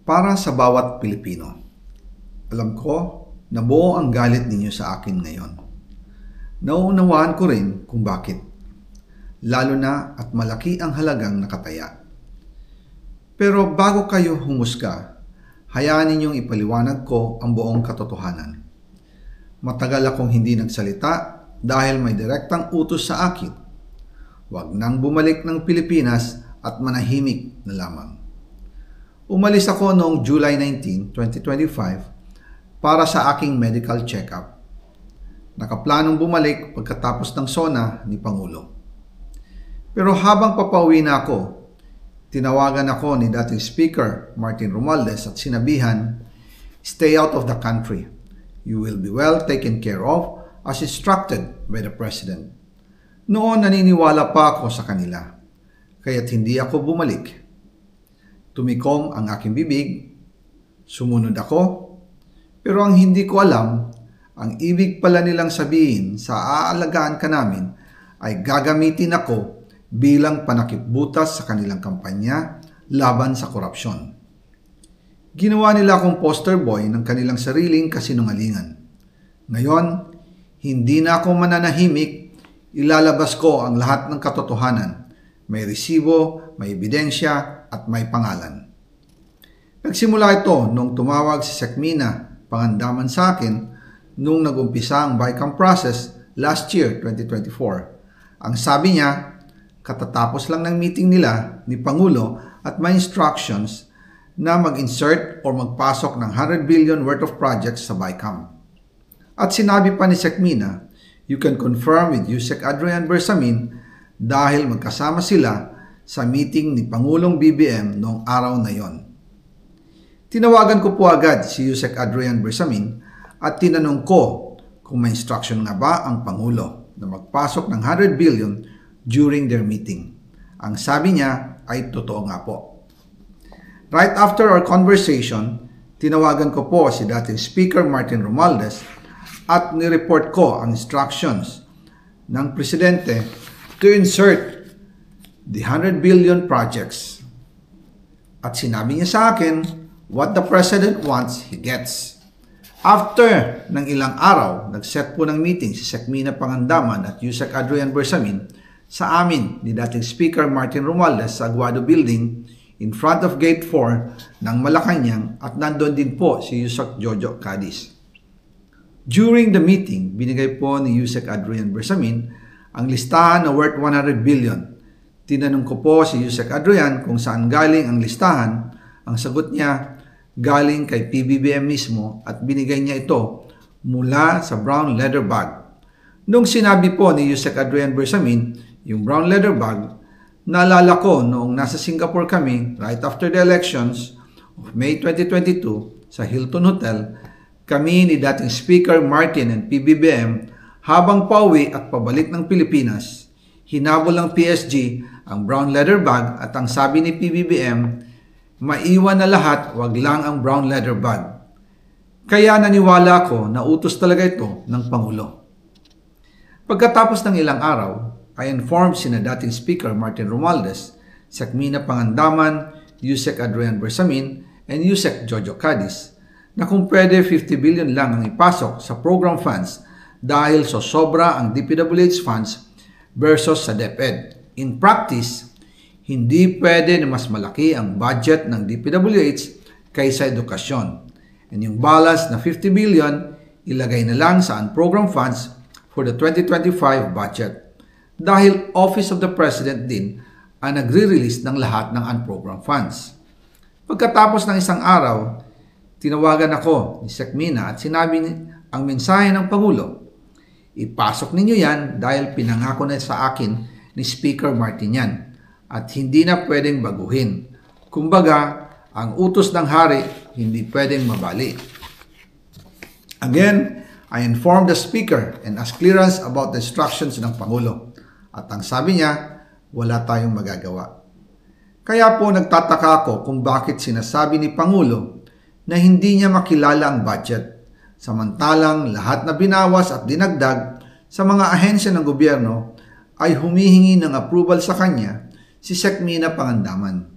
Para sa bawat Pilipino, alam ko na buo ang galit ninyo sa akin ngayon. Nauunawaan ko rin kung bakit, lalo na at malaki ang halagang nakataya. Pero bago kayo humusga, hayaan ninyong ipaliwanag ko ang buong katotohanan. Matagal akong hindi nagsalita dahil may direktang utos sa akin. Huwag nang bumalik ng Pilipinas at manahimik na lamang. Umalis ako noong July 19, 2025 para sa aking medical check-up. Nakaplanong bumalik pagkatapos ng SONA ni Pangulo. Pero habang papauwi na ako, tinawagan ako ni dating Speaker Martin Romualdez at sinabihan, "Stay out of the country. You will be well taken care of as instructed by the President." Noon naniniwala pa ako sa kanila, kaya't hindi ako bumalik. Tumikom ang aking bibig, sumunod ako, pero ang hindi ko alam, ang ibig pala nilang sabihin sa aalagaan ka namin ay gagamitin ako bilang panakipbutas sa kanilang kampanya laban sa korupsyon. Ginawa nila akong poster boy ng kanilang sariling kasinungalingan. Ngayon, hindi na ako mananahimik, ilalabas ko ang lahat ng katotohanan. May resibo, may ebidensya, at may pangalan. Nagsimula ito nung tumawag si Sekmina Pangandaman sa akin nung nagumpisa ang BICAM process last year, 2024. Ang sabi niya, katatapos lang ng meeting nila ni Pangulo at may instructions na mag-insert or magpasok ng 100 billion worth of projects sa BICAM. At sinabi pa ni Sekmina, "You can confirm with Yusek Adrian Bersamin dahil magkasama sila sa meeting ni Pangulong BBM noong araw na yon." Tinawagan ko po agad si Yusek Adrian Bersamin at tinanong ko kung may instruction nga ba ang Pangulo na magpasok ng 100 billion during their meeting. Ang sabi niya ay totoo nga po. Right after our conversation, tinawagan ko po si dating Speaker Martin Romualdez at nireport ko ang instructions ng Presidente to insert the 100 billion projects. At sinabi niya sa akin, what the President wants, he gets. After ng ilang araw, nag-set po ng meeting si Sekmina Pangandaman at Yusek Adrian Bersamin sa amin ni dating Speaker Martin Romualdez sa Aguado Building in front of Gate 4 ng Malacanang at nandun din po si Yusek Jojo Cadiz. During the meeting, binigay po ni Yusek Adrian Bersamin ang listahan na worth 100 billion. Tinanong ko po si Yusek Adrian kung saan galing ang listahan. Ang sagot niya, galing kay PBBM mismo at binigay niya ito mula sa brown leather bag. Nung sinabi po ni Yusek Adrian Bersamin yung brown leather bag, naalala ko noong nasa Singapore kami right after the elections of May 2022 sa Hilton Hotel, kami ni dating Speaker Martin and PBBM habang pauwi at pabalik ng Pilipinas, hinabol ng PSG ang brown leather bag at ang sabi ni PBBM, maiwan na lahat, wag lang ang brown leather bag. Kaya naniwala ko na utos talaga ito ng Pangulo. Pagkatapos ng ilang araw, I informed sina dating Speaker Martin Romualdez, Sekmina Pangandaman, Yusek Adrian Bersamin, and Yusek Jojo Cadiz na kung pwede 50 billion lang ang ipasok sa program funds dahil so sobra ang DPWH funds versus sa DepEd. In practice, hindi pwede na mas malaki ang budget ng DPWH kaysa edukasyon. And yung balance na 50 billion, ilagay na lang sa unprogrammed funds for the 2025 budget. Dahil Office of the President din ang nagre-release ng lahat ng unprogrammed funds. Pagkatapos ng isang araw, tinawagan ako ni Sekmina at sinabi ang mensahe ng Pangulo, ipasok ninyo yan dahil pinangako na sa akin ni Speaker Martin yan at hindi na pwedeng baguhin. Kumbaga, ang utos ng hari hindi pwedeng mabali. Again, I informed the Speaker and asked clearance about the instructions ng Pangulo. At ang sabi niya, wala tayong magagawa. Kaya po nagtataka ako kung bakit sinasabi ni Pangulo na hindi niya makilala ang budget, samantalang lahat na binawas at dinagdag sa mga ahensya ng gobyerno ay humihingi ng approval sa kanya si Sekmina Pangandaman.